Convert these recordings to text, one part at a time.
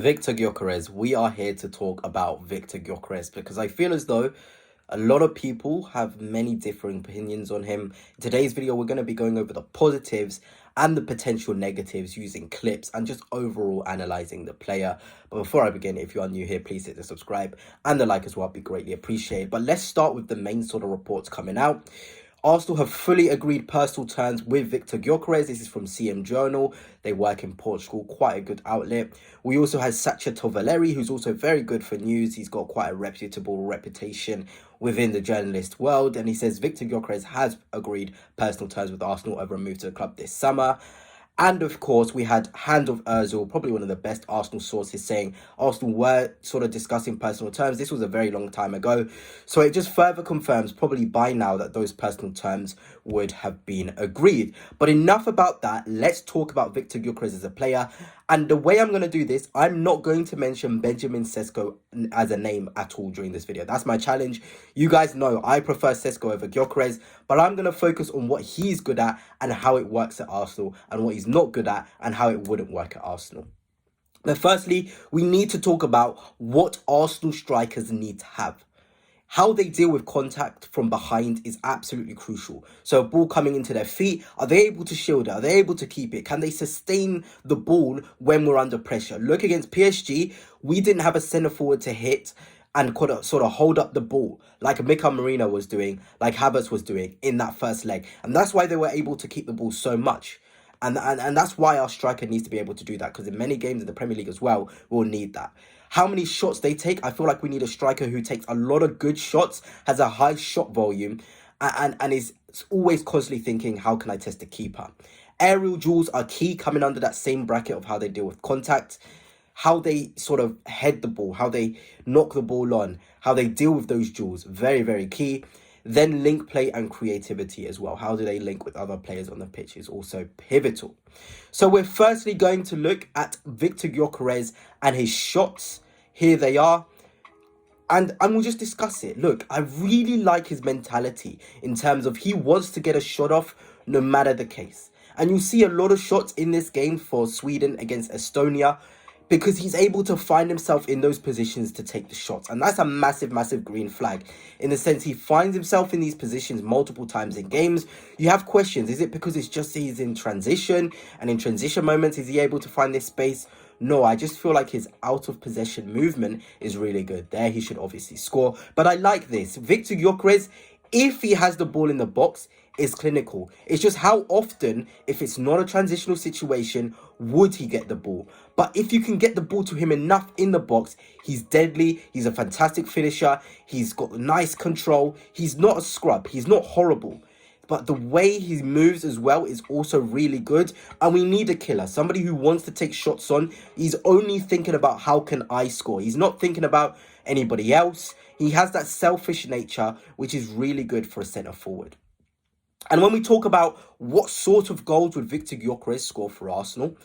Victor Gyokeres, we are here to talk about Victor Gyokeres because I feel as though a lot of people have many differing opinions on him. In today's video, we're going to be going over the positives and the potential negatives using clips and just overall analysing the player. But before I begin, if you are new here, please hit the subscribe and the like as well. It'd be greatly appreciated. But let's start with the main sort of reports coming out. Arsenal have fully agreed personal terms with Victor Gyokeres. This is from CM Journal. They work in Portugal, quite a good outlet. We also have Sacha Tovaleri, who's also very good for news. He's got quite a reputable reputation within the journalist world. And he says Victor Gyokeres has agreed personal terms with Arsenal over a move to the club this summer. And of course, we had Hand of Ozil, probably one of the best Arsenal sources, saying Arsenal were sort of discussing personal terms. This was a very long time ago. So it just further confirms probably by now that those personal terms would have been agreed. But enough about that. Let's talk about Victor Gyokeres as a player. And the way I'm going to do this, I'm not going to mention Benjamin Sesko as a name at all during this video. That's my challenge. You guys know I prefer Sesko over Gyokeres, but I'm going to focus on what he's good at and how it works at Arsenal, and what he's not good at and how it wouldn't work at Arsenal. But firstly, we need to talk about what Arsenal strikers need to have. How they deal with contact from behind is absolutely crucial. So a ball coming into their feet, are they able to shield it? Are they able to keep it? Can they sustain the ball when we're under pressure? Look, against PSG, we didn't have a centre forward to hit and could sort of hold up the ball like Mika Marino was doing, like Havertz was doing in that first leg. And that's why they were able to keep the ball so much. And that's why our striker needs to be able to do that, because in many games in the Premier League as well, we'll need that. How many shots they take, I feel like we need a striker who takes a lot of good shots, has a high shot volume, and is always constantly thinking, how can I test the keeper? Aerial duels are key, coming under that same bracket of how they deal with contact. How they sort of head the ball, how they knock the ball on, how they deal with those duels, very, very key. Then link play and creativity as well. How do they link with other players on the pitch is also pivotal. So we're firstly going to look at Victor Gyokeres and his shots. Here they are. And we'll just discuss it. Look, I really like his mentality in terms of he wants to get a shot off no matter the case. And you'll see a lot of shots in this game for Sweden against Estonia, because he's able to find himself in those positions to take the shots. And that's a massive, massive green flag. In the sense he finds himself in these positions multiple times in games. You have questions. Is it because it's just he's in transition? And in transition moments, is he able to find this space? No, I just feel like his out of possession movement is really good. There, he should obviously score. But I like this. Victor Gyokeres, if he has the ball in the box, is clinical. It's just how often, if it's not a transitional situation, would he get the ball? But if you can get the ball to him enough in the box, he's deadly. He's a fantastic finisher. He's got nice control. He's not a scrub. He's not horrible. But the way he moves as well is also really good. And we need a killer. Somebody who wants to take shots on. He's only thinking about how can I score. He's not thinking about anybody else. He has that selfish nature, which is really good for a centre forward. And when we talk about what sort of goals would Victor Gyokeres score for Arsenal,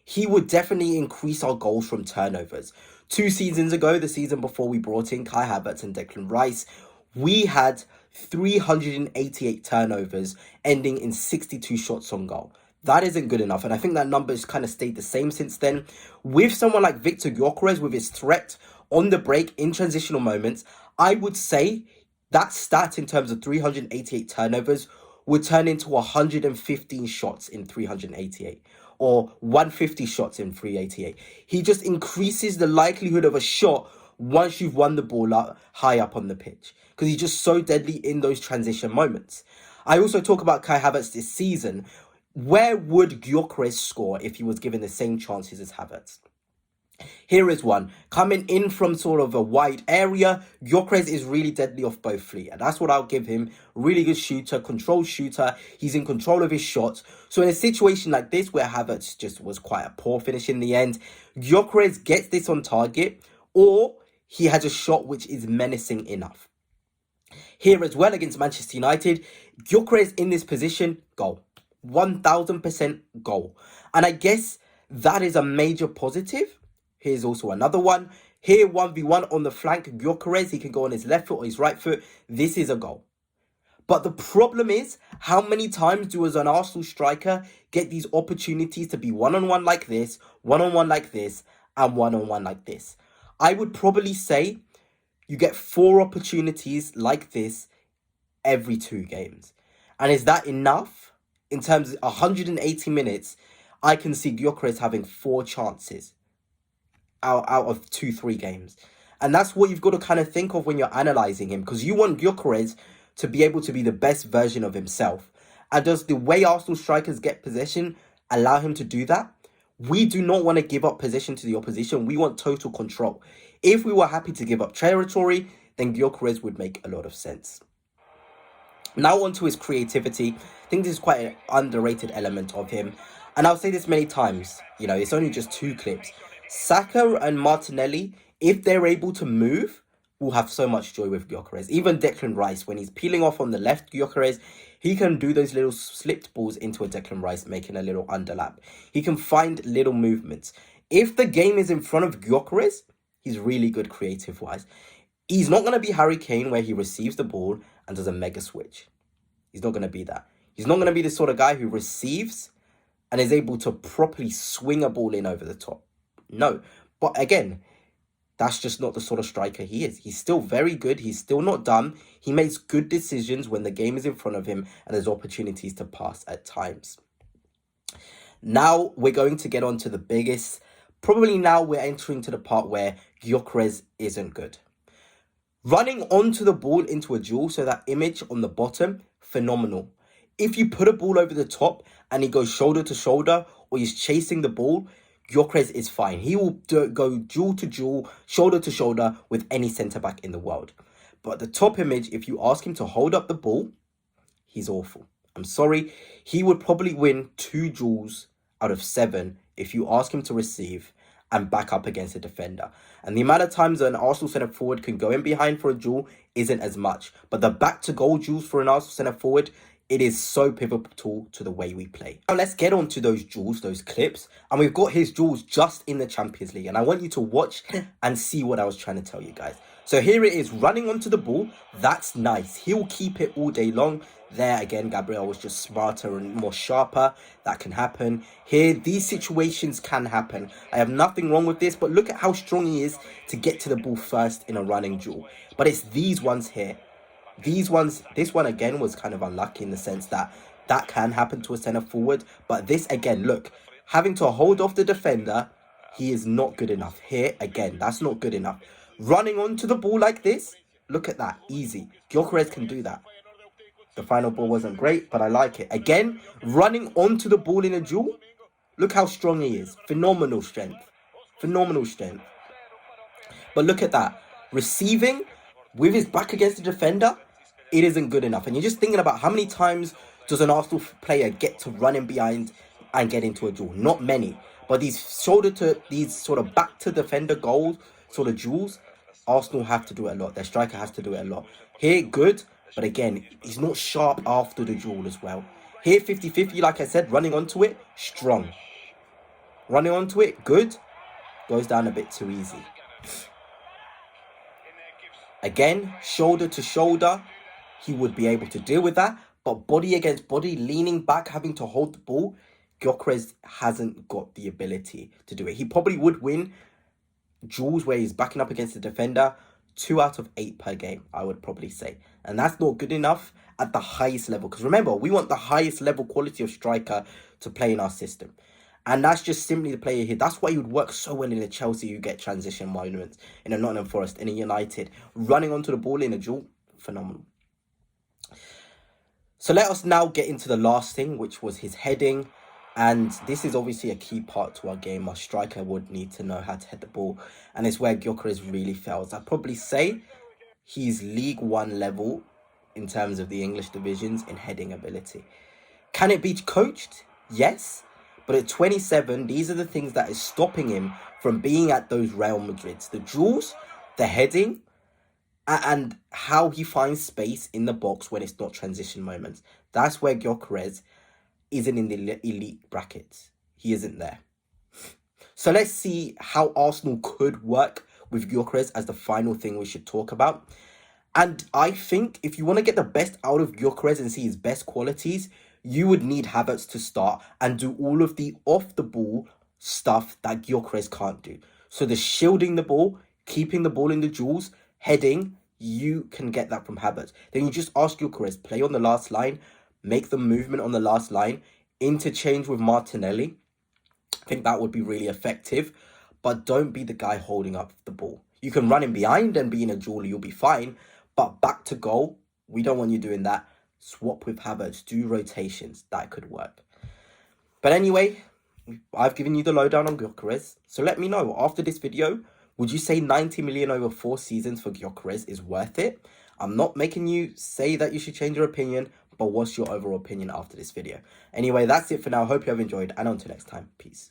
he would definitely increase our goals from turnovers. 2 seasons ago, the season before we brought in Kai Havertz and Declan Rice, we had 388 turnovers, ending in 62 shots on goal. That isn't good enough, and I think that number has kind of stayed the same since then. With someone like Victor Gyokeres, with his threat on the break in transitional moments, I would say that stat in terms of 388 turnovers would turn into 115 shots in 388 or 150 shots in 388. He just increases the likelihood of a shot once you've won the ball up, high up on the pitch, because he's just so deadly in those transition moments. I also talk about Kai Havertz this season. Where would Gyokeres score if he was given the same chances as Havertz? Here is one. Coming in from sort of a wide area, Gyokeres is really deadly off both feet. And that's what I'll give him. Really good shooter, controlled shooter. He's in control of his shots. So in a situation like this, where Havertz just was quite a poor finish in the end, Gyokeres gets this on target, or he has a shot which is menacing enough. Here as well against Manchester United, Gyokeres in this position, goal. 1000% goal. And I guess that is a major positive. Here's also another one. Here, 1v1 on the flank. Gyokeres, he can go on his left foot or his right foot. This is a goal. But the problem is, how many times do as an Arsenal striker get these opportunities to be one-on-one like this, and one-on-one like this. I would probably say you get 4 opportunities like this every 2 games. And is that enough? In terms of 180 minutes, I can see Gyokeres having 4 chances out of 2-3 games. And that's what you've got to kind of think of when you're analysing him, because you want Gyokeres to be able to be the best version of himself. And does the way Arsenal strikers get possession allow him to do that? We do not want to give up possession to the opposition. We want total control. If we were happy to give up territory, then Gyokeres would make a lot of sense. Now on to his creativity. I think this is quite an underrated element of him. And I'll say this many times, it's only just 2 clips. Saka and Martinelli, if they're able to move, will have so much joy with Gyokeres. Even Declan Rice, when he's peeling off on the left, Gyokeres, he can do those little slipped balls into a Declan Rice, making a little underlap. He can find little movements. If the game is in front of Gyokeres, he's really good creative-wise. He's not going to be Harry Kane where he receives the ball and does a mega switch. He's not going to be that. He's not going to be the sort of guy who receives and is able to properly swing a ball in over the top. No. But again, that's just not the sort of striker he is. He's still very good. He's still not dumb. He makes good decisions when the game is in front of him and there's opportunities to pass at times. Now we're going to get on to the biggest. Probably now we're entering to the part where Gyokeres isn't good. Running onto the ball into a duel, so that image on the bottom, phenomenal. If you put a ball over the top and he goes shoulder to shoulder or he's chasing the ball, Gyokeres is fine. He will go duel to duel, shoulder to shoulder with any centre-back in the world. But the top image, if you ask him to hold up the ball, he's awful. I'm sorry. He would probably win 2 duels out of 7 if you ask him to receive and back up against a defender. And the amount of times an Arsenal centre-forward can go in behind for a duel isn't as much. But the back-to-goal duels for an Arsenal centre-forward, it is so pivotal to the way we play. Now let's get on to those duels, those clips. And we've got his duels just in the Champions League. And I want you to watch and see what I was trying to tell you guys. So here it is, running onto the ball. That's nice. He'll keep it all day long. There again, Gabriel was just smarter and more sharper. That can happen. Here, these situations can happen. I have nothing wrong with this, but look at how strong he is to get to the ball first in a running duel. But it's these ones here. These ones, this one again was kind of unlucky in the sense that that can happen to a centre forward. But this again, look, having to hold off the defender, he is not good enough. Here again, that's not good enough. Running onto the ball like this, look at that, easy. Gyokeres can do that. The final ball wasn't great, but I like it. Again, running onto the ball in a duel, look how strong he is. Phenomenal strength. Phenomenal strength. But look at that. Receiving with his back against the defender, it isn't good enough. And you're just thinking about how many times does an Arsenal player get to run in behind and get into a duel? Not many. But these sort of back to defender goals, sort of duels, Arsenal have to do it a lot. Their striker has to do it a lot. Here, good. But again, he's not sharp after the duel as well. Here, 50-50, like I said, running onto it, strong. Running onto it, good. Goes down a bit too easy. Again, shoulder to shoulder, he would be able to deal with that. But body against body, leaning back, having to hold the ball, Gyokeres hasn't got the ability to do it. He probably would win duels where he's backing up against the defender 2 out of 8 per game, I would probably say. And that's not good enough at the highest level. Because remember, we want the highest level quality of striker to play in our system. And that's just simply the player here. That's why he would work so well in a Chelsea. You get transition moments in a Nottingham Forest, in a United. Running onto the ball in a duel, phenomenal. So let us now get into the last thing, which was his heading. And this is obviously a key part to our game. Our striker would need to know how to head the ball. And it's where Gyokeres really fails. I'd probably say he's League One level in terms of the English divisions in heading ability. Can it be coached? Yes. But at 27, these are the things that is stopping him from being at those Real Madrids. The duels, the heading, and how he finds space in the box when it's not transition moments. That's where Gyokeres isn't in the elite brackets. He isn't there. So let's see how Arsenal could work with Gyokeres as the final thing we should talk about. And I think if you want to get the best out of Gyokeres and see his best qualities, you would need Havertz to start and do all of the off-the-ball stuff that Gyokeres can't do. So the shielding the ball, keeping the ball in the duels, heading, you can get that from Havertz. Then you just ask Gyokeres, play on the last line, make the movement on the last line, interchange with Martinelli. I think that would be really effective, but don't be the guy holding up the ball. You can run in behind and be in a duel, you'll be fine, but back to goal, we don't want you doing that. Swap with Havertz, do rotations, that could work. But anyway, I've given you the lowdown on Gyokeres, so let me know, after this video, would you say 90 million over 4 seasons for Gyokeres is worth it? I'm not making you say that you should change your opinion, but what's your overall opinion after this video? Anyway, that's it for now. Hope you have enjoyed, and until next time, peace.